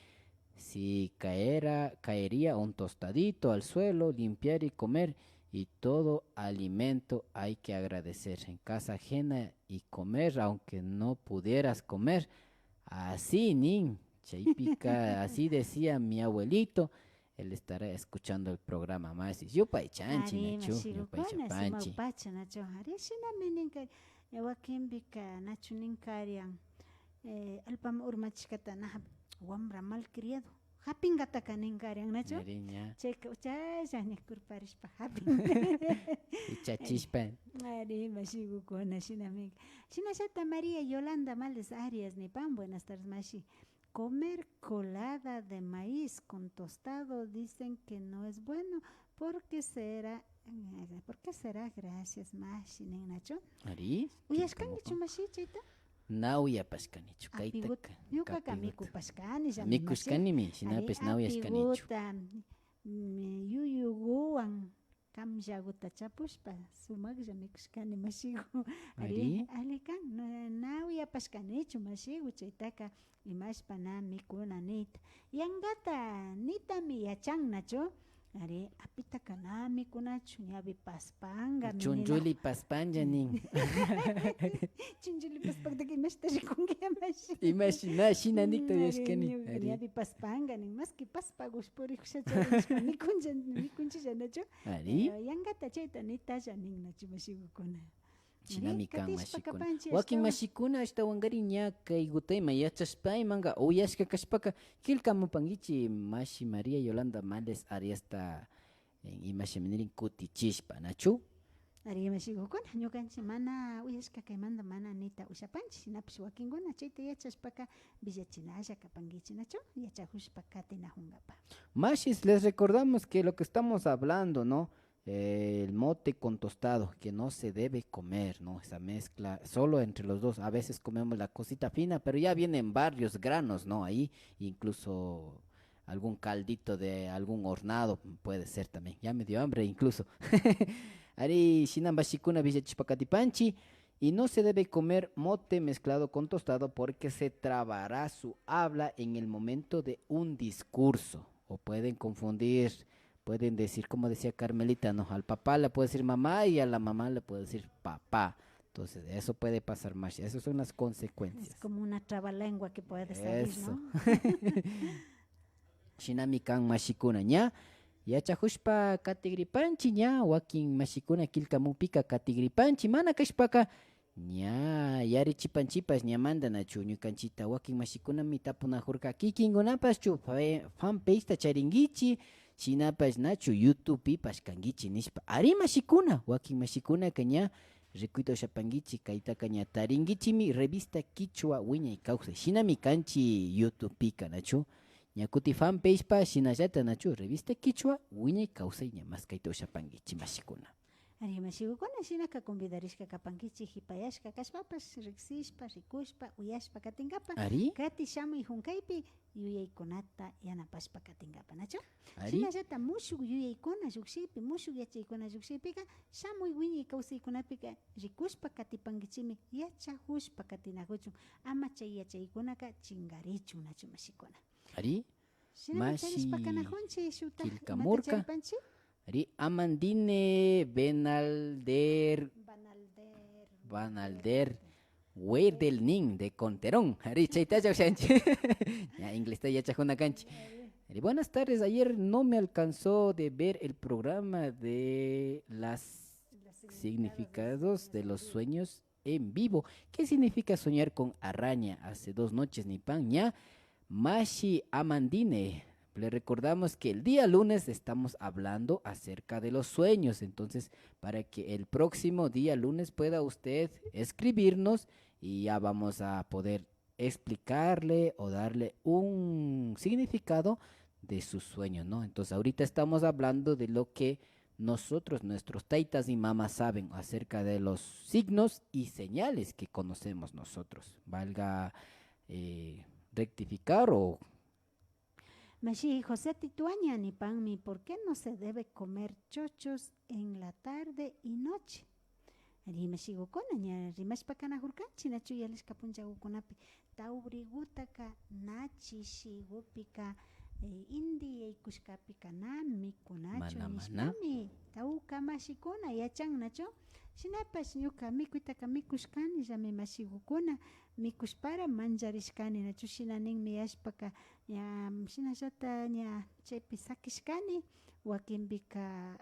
[SPEAKER 1] Si caería un tostadito al suelo, limpiar y comer, y todo alimento hay que agradecer. En casa ajena y comer, aunque no pudieras comer. Así, nin. Chaipica, así decía mi abuelito. Él estará escuchando el programa más. Yupay chanchi,
[SPEAKER 2] Ari
[SPEAKER 1] nachu, yupay
[SPEAKER 2] Mashigukuna,
[SPEAKER 1] chapanchi.
[SPEAKER 2] Sumaupacha, Nacho. Ari Shinami Ninkari, Joaquín Vika, Nacho Ninkarian, Alpam Urmachikata, Wambra malcriado. Hapingataka Ninkarian, Nacho.
[SPEAKER 1] Ari ña,
[SPEAKER 2] Checa, ya ni curparispa hapin.
[SPEAKER 1] ichachispa.
[SPEAKER 2] Ari Mashigukuna, Shinami. Shinashata María Yolanda Males Arias, Nipan, buenas tardes, Mashi. Comer colada de maíz con tostado dicen que no es bueno. ¿Por qué será? Gracias, Mashi, Nacho.
[SPEAKER 1] Ari,
[SPEAKER 2] Uyashkankichu Mashi, Chita.
[SPEAKER 1] nauya pashkanichu,
[SPEAKER 2] Apigut,
[SPEAKER 1] kaitaka.
[SPEAKER 2] ñuqaqa mikupaskani,
[SPEAKER 1] Mikushkanimi, shinapis nauyashkanichu.
[SPEAKER 2] Yuyuguwan kamllaguta chapushpa sumaqlla mikushkani mashigu.
[SPEAKER 1] Ari.
[SPEAKER 2] Alikan nauyapashkanichu mashigu chaytaqa imashpana mikuna nita. Yangata nitami yachannachu. Ari apita kana mikunachu ñawi paspanga.
[SPEAKER 1] Chunchuli paspanja nin.
[SPEAKER 2] Chunchuli paspanga imashta rikunki mashi.
[SPEAKER 1] Imagina, shinanikta yashkani. Ari,
[SPEAKER 2] Ñawi paspanga nin maski paspagush purikushacha mikunchilla nachu.
[SPEAKER 1] ari,
[SPEAKER 2] Yangata chayta nitalla nin nachu mashigukuna.
[SPEAKER 1] chinami kan
[SPEAKER 2] Katishpa
[SPEAKER 1] mashikuna.
[SPEAKER 2] kapanchi
[SPEAKER 1] Wakin
[SPEAKER 2] ashtawan.
[SPEAKER 1] mashikuna ashtawangari ña kay gutayma yachashpaymanga uyashka kashpaka kilkamupangichi Mashi María Yolanda Males Ariasta imashiminirin kutichishpa, nachu?
[SPEAKER 2] Ari mashigukuna ñukanchik mana uyashka kaymanta mana nita ushapanchik shinapish wakinkuna chayta yachashpaka villachinalla kapankichik nachu yachahushpa katinajunqapa.
[SPEAKER 1] Mashis, les recordamos que lo que estamos hablando, ¿no? El mote con tostado, que no se debe comer, ¿no? Esa mezcla, solo entre los dos. A veces comemos la cosita fina, pero ya vienen varios granos, ¿no? Ahí, incluso algún caldito de algún hornado puede ser también. Ya me dio hambre incluso. Ari Shinambashikuna Villachipacatipanchi. Y no se debe comer mote mezclado con tostado porque se trabará su habla en el momento de un discurso. O pueden confundir, pueden decir, como decía Carmelita, ¿no? Al papá le puede decir mamá y a la mamá le puede decir papá. Entonces, eso puede pasar más. Esas son las
[SPEAKER 2] Es
[SPEAKER 1] consecuencias.
[SPEAKER 2] como una trabalengua que puede salir,
[SPEAKER 1] Eso.
[SPEAKER 2] ¿no?
[SPEAKER 1] Shinami kan mashikuna ña. Yachahushpa katigripanchi ña. Wakin mashikuna kilkamupika katigripanchi. Mana kashpaka ña yarichipanchipas ñamanda nachu ñukanchita wakin mashikunami tapunajurka kikinkunapas chu fanpageta charinkichi shinapas nachu YouTube pipas kankichi nishpa ari mashikuna wakin mashikunaka ña rikuita ushapankichi kaytaka ña tarinkichimi revista Quichua wiñay kawsay shinami kanchi YouTube pika nachu ña kuti fanpage pa shinallata nachu revista Quichua wiñay kawsay ña maskayta ushapankichi mashikuna.
[SPEAKER 2] Ari mashigukuna shinaka convidarishka kapankichi hipayashka kashpapas riksishpa rikushpa uyashpa katingapa
[SPEAKER 1] Ari
[SPEAKER 2] kati shamuy hunkaypi yuyaykunata yanapashpa katingapa nachu
[SPEAKER 1] ari
[SPEAKER 2] shinallata mushuk yuyaykuna llukshipi mushuk yachaykuna llukshipiqa shamuy wiñay kawsaykunapika rikushpa katipankichimi yachahushpa katinakuchun ama chay yachaykunaqa chingarichun nachu mashikuna
[SPEAKER 1] ari
[SPEAKER 2] shinami
[SPEAKER 1] Mashi
[SPEAKER 2] charispa kanajunchi shuta
[SPEAKER 1] Quilcamurca.
[SPEAKER 2] imata charipanchi
[SPEAKER 1] Ari Amandine Benalder
[SPEAKER 2] Banalder
[SPEAKER 1] Banalder Ning de Conterón. Ari chaitaya ushanchi. Ya inglés ya chajuna canchi. Ari, buenas tardes. Ayer no me alcanzó de ver el programa de las significados de los sueños en vivo. ¿Qué significa soñar con araña? Hace 2 noches ni pan ya. Mashi Amandine. Le recordamos que el día lunes estamos hablando acerca de los sueños, entonces para que el próximo día lunes pueda usted escribirnos y ya vamos a poder explicarle o darle un significado de su sueño, ¿no? Entonces ahorita estamos hablando de lo que nosotros, nuestros taitas y mamás saben acerca de los signos y señales que conocemos nosotros. Valga rectificar o
[SPEAKER 2] Mashi José Tituaña ni panmi, ¿por qué no se debe comer chochos en la tarde y noche? Rimashi gukona ña rimashpa kana hurkanchi nachu yalishka punchagukunapi taurigutaka nachi shigupika indi yaykushkapika nami kunachu
[SPEAKER 1] Mana, mana.
[SPEAKER 2] nishpami tauka mashikuna yachan nachu shinapash ñuka mikuytaka mikushkani llami mashigukuna mikushpara manjarishkani nachu shina ninmi yashpaka ña shinallata ña chaypi sakishkani wakinpika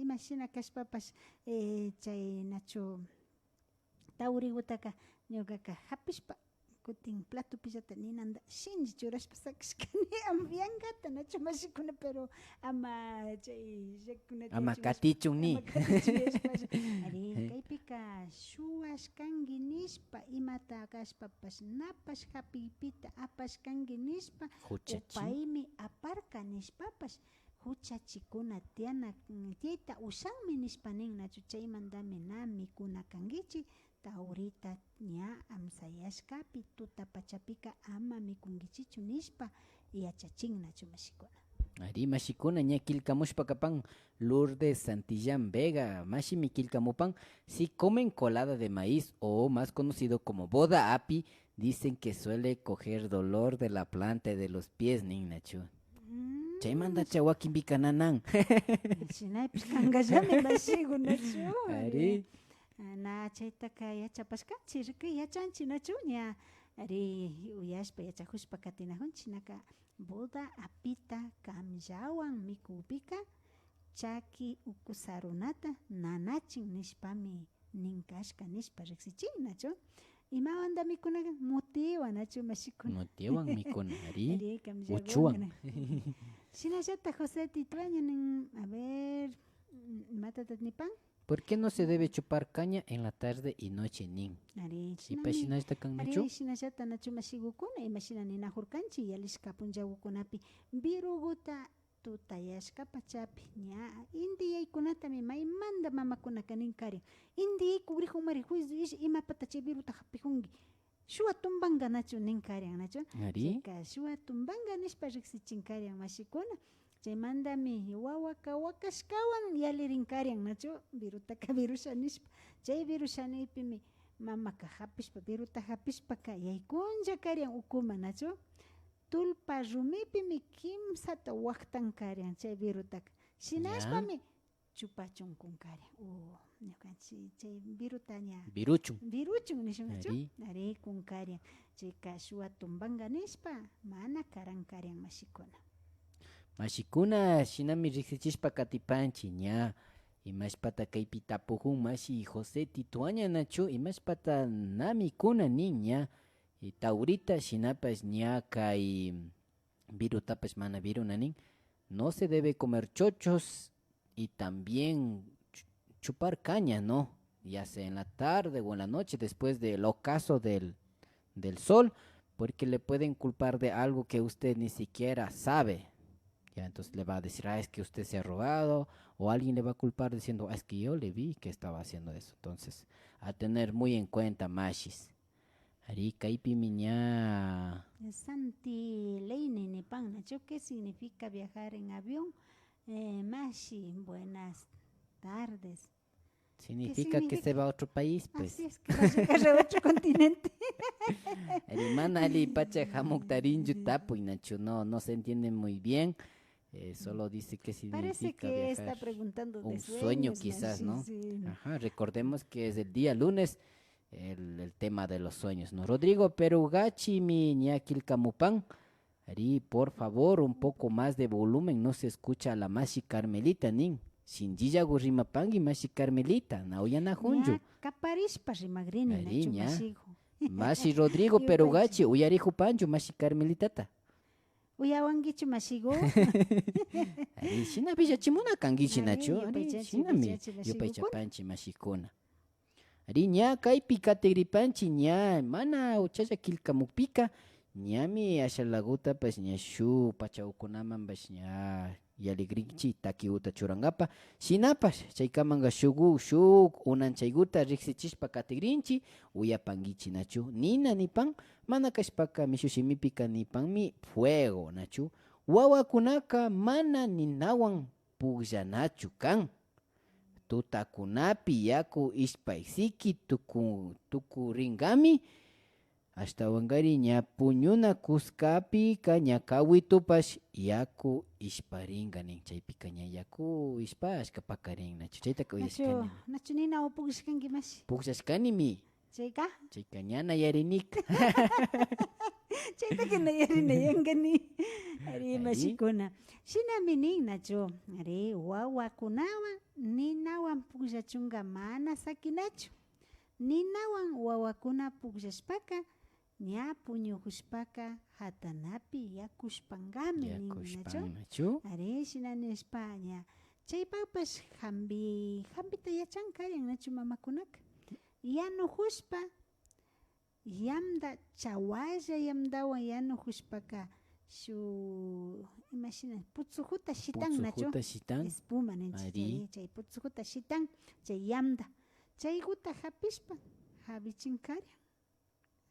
[SPEAKER 2] ima shina kashpapash chay nachu taurigutaka ñuqaka hapishpa kutin plato pillata ninanda shinji churashpa sakishkani ambiankata nachu mashikuna pero ama chay llakkunata
[SPEAKER 1] ama katichun ni.
[SPEAKER 2] ari kaypika shuwashkanki nishpa imata kashpapash napash hapiypita apashkanki nishpa
[SPEAKER 1] Huchachi.
[SPEAKER 2] upaymi aparka nishpapash huchachikuna tiyayta ushanmi nishpa nin nachu chaymantami na mikuna kankichik taurita ña amsayashkapi tuta pachapika ama mikunkichichu nishpa yachachin nachu mashikuna.
[SPEAKER 1] Ari mashikuna ña kilkamushpa kapan Lourdes Santillán Vega, mashimi kilkamupan, si comen colada de maíz o más conocido como boda api, dicen que suele coger dolor de la planta y de los pies, nin nachu. Chaymanta chawakin bikananan.
[SPEAKER 2] Shinaypish kankallami mashiku nachu.
[SPEAKER 1] Ari
[SPEAKER 2] Na chaytaka yachapashkanchi rikay yachanchi nachu ña ari uyashpa yachahushpa katinajunchi naka boda apita kamllawan mikupika chaki ukusarunata nanachin nishpami ninkashka nishpa riksichin nachu imawanda mikunaka mutiwa nachu mashikuna
[SPEAKER 1] motivan mikuna ari
[SPEAKER 2] ari kamllawan
[SPEAKER 1] uchuan.
[SPEAKER 2] shinallata José Tituaña nin a ver matatat nipan
[SPEAKER 1] ¿Por qué no se debe chupar caña en la tarde y noche nin?
[SPEAKER 2] ari
[SPEAKER 1] Si pashinasta kan nachu?
[SPEAKER 2] ari shinallata nachu mashigukuna imashina ninahurkanchi yalishka punchagukunapi viruguta tutayashka pachapi ña inti yaykunatami maymanta mamakunaka ninkarin inti yaykugrihunmari juiz imapata chay viruta hapijunki shuwa tumbanka nachu ninkarin nachu
[SPEAKER 1] Ari
[SPEAKER 2] chayka shuwa tumbanka nishpa riksichinkarin mashikuna chaymantami wawaka wakashkawan yalirinkaryan nachu virutaka virushanispa chay virushanipimi mamaka hapishpa viruta hapishpaka yaykunlla karyan ukuma nachu tulpa rumipimi kimsata waqtan karyan chay virutaka shinashpami chupachunkun karyan ñukanchik chay viruta ña viruchun nishungachu ari kunkaryan chayka shuwa tumbanqa nishpa mana karyan
[SPEAKER 1] mashikuna shinami riksichishpa katipanchik ña imashpata kaypi tapukun mashi José Tituaña nachu imashpata namikuna nin ña taurita shinapash ña kay virutapash mana viruna nin no se debe comer chochos y también chupar caña, ¿no? Ya sea en la tarde o en la noche después del ocaso del sol, porque le pueden culpar de algo que usted ni siquiera sabe. Ya entonces le va a decir, es que usted se ha robado, o alguien le va a culpar diciendo, es que yo le vi que estaba haciendo eso. Entonces, a tener muy en cuenta, mashis. Ari kaipi miña.
[SPEAKER 2] Santi Leine Nepan, ¿qué significa viajar en avión? Mashi, buenas tardes.
[SPEAKER 1] Significa que se va a otro país, pues.
[SPEAKER 2] Así es, que va a llegar a otro continente.
[SPEAKER 1] Arimana ali pacha hamuk tarinju tapu inachu, no se entiende muy bien. Solo dice que significa
[SPEAKER 2] parece que
[SPEAKER 1] viajar.
[SPEAKER 2] Está preguntando de
[SPEAKER 1] un
[SPEAKER 2] sueños,
[SPEAKER 1] sueño quizás,
[SPEAKER 2] sí,
[SPEAKER 1] ¿no?
[SPEAKER 2] Sí.
[SPEAKER 1] Ajá, recordemos que es el día lunes el tema de los sueños, ¿no? Rodrigo Perugachi mi ñaquil camupan. Ari, por favor, un poco más de volumen, no se escucha a la Mashi Carmelita, nin. Shinjilla gurrimapangi Mashi Carmelita, nauyana junju.
[SPEAKER 2] Caparispa rimagrini,
[SPEAKER 1] Ari,
[SPEAKER 2] nachu
[SPEAKER 1] ña.
[SPEAKER 2] masigo.
[SPEAKER 1] Mashi Rodrigo Perugachi, uyarijo pancho Mashi Carmelitata.
[SPEAKER 2] Uyawangichu masigo.
[SPEAKER 1] Ari, shina bisha chimuna kangichi nachu. Ari, shina mi, yo paicha
[SPEAKER 2] Mashigukuna.
[SPEAKER 1] panchi mashikuna. Ari, ña, kaipi kategripanchi, ña, mana uchacha kilkamukpika. Ñami ashalaguta pues ña shu pachaukunaman pues ña yaligrinchi takiuta churangapa shinapas chaykamanga shuk unan chayguta riksichishpa katigrinchi uyapangichi nachu nina nipan mana kashpaka mishushimipika nipanmi fuego nachu wawakunaka mana ninawan pukllanachu kan tutakunapi yaku ishpaysiki tukuringami hasta wangari ña puñuna kuskapi ña kawitupash yaku ishparinga nin chaypika ña yaku ishpashka pakarin nachu chaytaka uyashkani
[SPEAKER 2] Nachu nina upugishkanki mas.
[SPEAKER 1] pukllashkanimi
[SPEAKER 2] Chayka.
[SPEAKER 1] chayka ñana yarinika
[SPEAKER 2] Chaytaka nayarinayankani. Ari mashikuna. Shinami nin nachu. Ari wawakunawan ninawan pugllachunga mana sakinachu. Ninawan wawakuna pugllashpaka ña puñukushpaka hatanapi yakushpangami
[SPEAKER 1] yakushpan
[SPEAKER 2] ari shinani España chaypapas hambita yachankaryan nachu mamakunaka yanujushpa yamda chawalla yamdawan yanujushpaka shu imashina putsujuta shitan nachu espuma ninchik chay putsujuta shitan chay yamda chayguta hapishpa habichinkaryan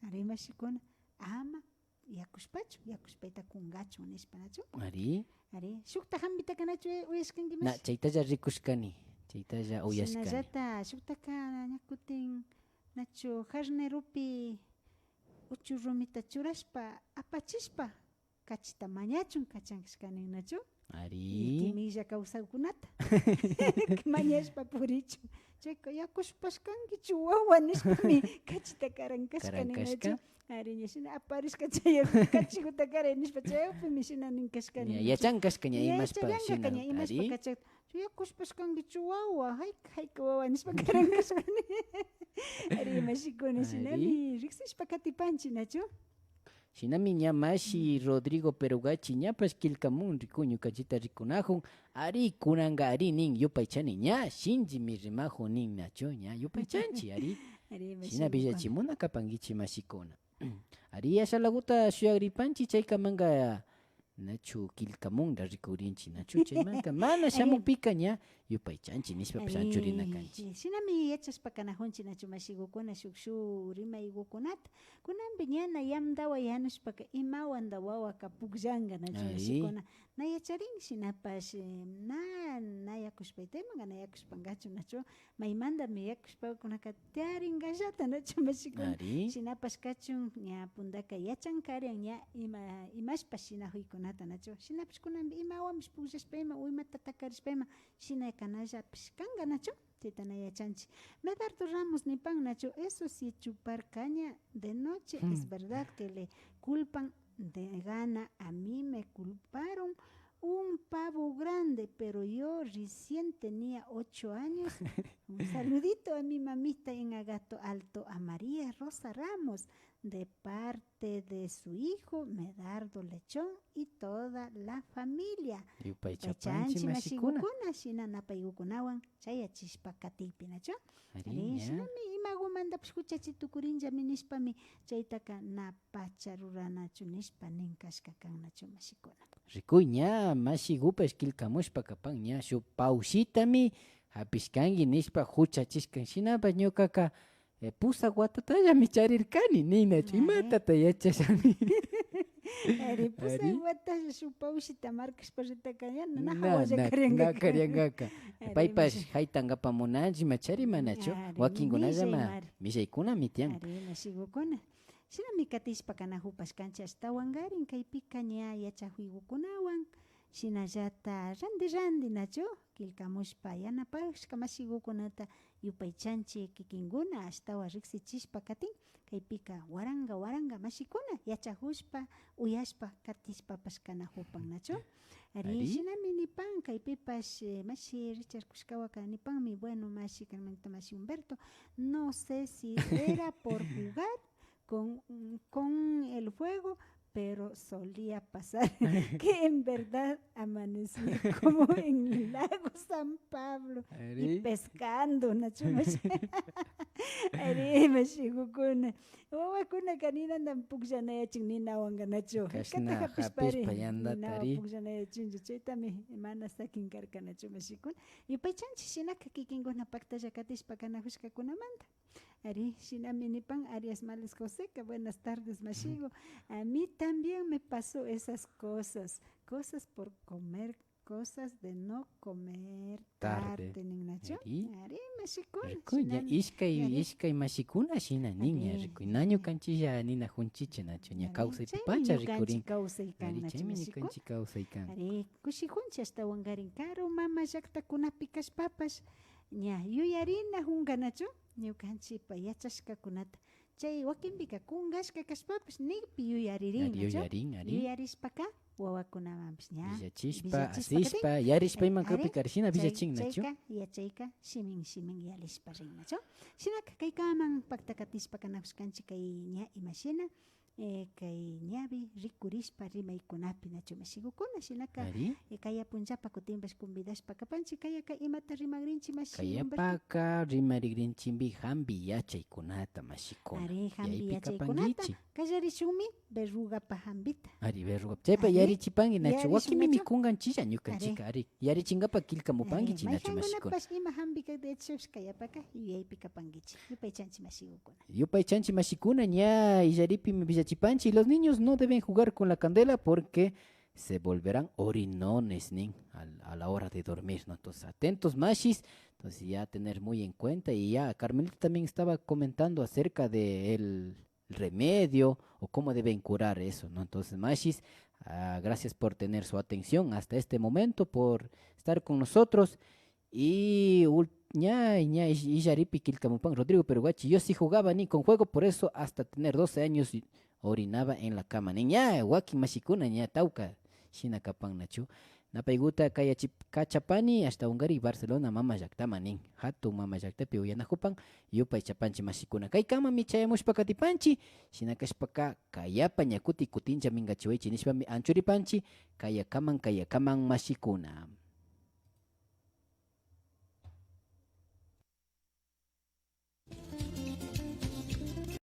[SPEAKER 2] ari mashikuna ama yakushpachu yakushpayta kungachu nishpa nachu
[SPEAKER 1] ari
[SPEAKER 2] shukta hambitaka nachu uyashkanki
[SPEAKER 1] na chaytalla rikushkani chaytalla uyashkani
[SPEAKER 2] shinallata shuktaka ñakutin nachu harnerupi uchu rumita churashpa apachishpa kachita mañachun kachanshkani nachu
[SPEAKER 1] ari
[SPEAKER 2] kimilla kawsawkunata mañashpa purichun chayka yakushpashkankichu wawa nishpami kachita karankashkani nachu ari ñashina aparishka chay kachikuta karay nishpa chaypimi shina ninkashkani
[SPEAKER 1] yachankashka ña imashpa shina
[SPEAKER 2] ña imashpa kachata yakushpashkankichu wawa hayka wawa nishpa karankashkani ari mashikuna shinami riksishpa katipanchi nachu
[SPEAKER 1] shinami ña mashi Rodrigo Perugachi ñapash kilkamun rikuñu kachita rikunajun ari kunanga ari nin yupaychani ña shinji mi rimajo nin nachu ña yupaychanchi ari shina billachimuna kapangichi mashikuna ari ashalaguta shuyagripanchi chaykamanga nachu kilkamunda rikurinchi nachu chaymanka mana shamupika ña yupaychanchi nishpapish anchurina kanchi.
[SPEAKER 2] Shinami yachashpa kanajunchi nachu mashigukuna shuk rimaykukunata kunanpi ña nayamdawa yanushpaka imawanda wawaka pukllanka nachu mashikuna nayacharin shinapash na yakushpaytaymanga nayakushpangachu nachu maymantami yakushpakunaka tiaringallata nachu mashikuna shinapash kachun ña pundaka yachankarian ña imashpash shinajuykunata nachu shinapash kunanpi imawanpish pukllashpayma uymata takarishpayma shina kanallapish kanka nachu chayta nayachanchik. Medardo Ramos nipan nachu eso sí chuparcaña de noche es verdad que le culpan de gana, a mí me culparon un pavo grande, pero yo recién tenía 8 años. Un saludito a mi mamita en Agato Alto, a María Rosa Ramos, de parte de su hijo Medardo Lechón y toda la familia. Yupaychapanchi mashigukuna shina napaygukunawan chayachispa katipi nacho. Shinami imagumantapish huchachitukurinllami nishpami chaytaka napacharuranachu nishpa ninkashka kan nacho mashikuna.
[SPEAKER 1] Rikuy ña mashigupash kilkamushpa kapan ña shuk paushitami hapishkanki nishpa huchachishkan shinapash ñukaka pusa watatallami charirkani ninachu imatata yachashami.
[SPEAKER 2] Ari pusa watash shuk paushita markashpa ritakanyana
[SPEAKER 1] nakaryankaka paypash haytankapamunanchik macharimanachu wakinkunallama millaykunami tiyan.
[SPEAKER 2] Ari mashigukuna shinami katishpa kanajupash kanchi ashtawan karin kaypika ña yachakuykukunawan shinallata randi nachu kilkamushpa yanapashka mashigukunata yupaychanchik kikinkuna ashtawan riksichishpa katin kaypika waranga mashikuna yachakushpa uyashpa katishpapash kanajupan nachu. Ari shinami nipan kaypipash mashi Richard Kushkawaka nipanmi bueno mashi Carmenito mashi Humberto no sé si era por jugar con el fuego, pero solía pasar que en verdad amanecía como en el lago San Pablo y pescando nachu ari mashigukuna wawakuna kanina andan pukllanayachin ninawanka nachu kata hapishpari ninawan pukllanayachinchu chaytami mana sakinkarka nachu mashikuna yupaychanchik shinaka kikinkuna paktalla katishpa kanajushkakunamanta. Ari shinami nipan Arias Males Joseca, buenas tardes mashigo. A mí también me pasó esas cosas por comer, cosas de no comer tarde. Ari mashikuna.
[SPEAKER 1] Ishkay mashikuna shina niña riku. Naño kanchilla nina junchiche nacho. Ña kausay pipacha rikurin. Ari chaymi kanchi kausaykan.
[SPEAKER 2] Ari kushijunchi hasta wangarin karo mama llaktakunapi kashpapash. Ña yuyarina hunkanachu ñukanchikpa yachashkakunata chay wakinpika kunkashka kashpapish nipi yuyaririnnachu yuyarishpaka wawakunamanpish ña
[SPEAKER 1] villachishpa asishpa yarishpaymankapi karshina villachinnachu
[SPEAKER 2] yachayka shimin yalishpa rinnachu shinaka kaykaman paktakatishpa kanakushkanchik kay ña imashina kay ñavi rikurishpa rimaykunapi nachu mashigukuna shinaka kaya punllapa kutinpash convidashpa kapanchik kayaka imata rimagrinchik mashi
[SPEAKER 1] kayapaka rimarigrinchimpi hampi yachaykunata mashikuna
[SPEAKER 2] ari hampi yachaykunata kallarishunmi berrugapa hampita
[SPEAKER 1] ari berrugapa chaypa yarichipanki nachu wakimi mikunkanchilla ñukanchika ari yarichinkapa kilkamupankichik nachu mashikuna
[SPEAKER 2] ima hampika dechush kayapaka yuyaypi kapankichik yupaychanchik mashigukuna
[SPEAKER 1] yupaychanchik mashikuna ña illaripimi villachipanchik y los niños no deben jugar con la candela porque se volverán orinones a la hora de dormir, ¿no? Entonces, atentos mashis, entonces ya tener muy en cuenta y ya Carmelita también estaba comentando acerca del remedio o cómo deben curar eso, ¿no? Entonces, mashis, gracias por tener su atención hasta este momento, por estar con nosotros y Yaripi Kilcamupan Rodrigo Perugachi, yo sí jugaba ni con juego, por eso hasta tener 12 años orinaba en la cama. Niña, waki mashikuna, ña tauka, shina kapan nachu. Napaiguta kaya kachapani hasta Hungary Barcelona mama llaktama nin. Hatu mama llaktapi uyanajupan, yupay chapanchi mashikuna. Kay kama mi chayamushpa katipanchi, shina kashpaka kayapa ñakuti kutincha mingachiwaychi nishpami anchuripanchi, kaya kaman mashikuna.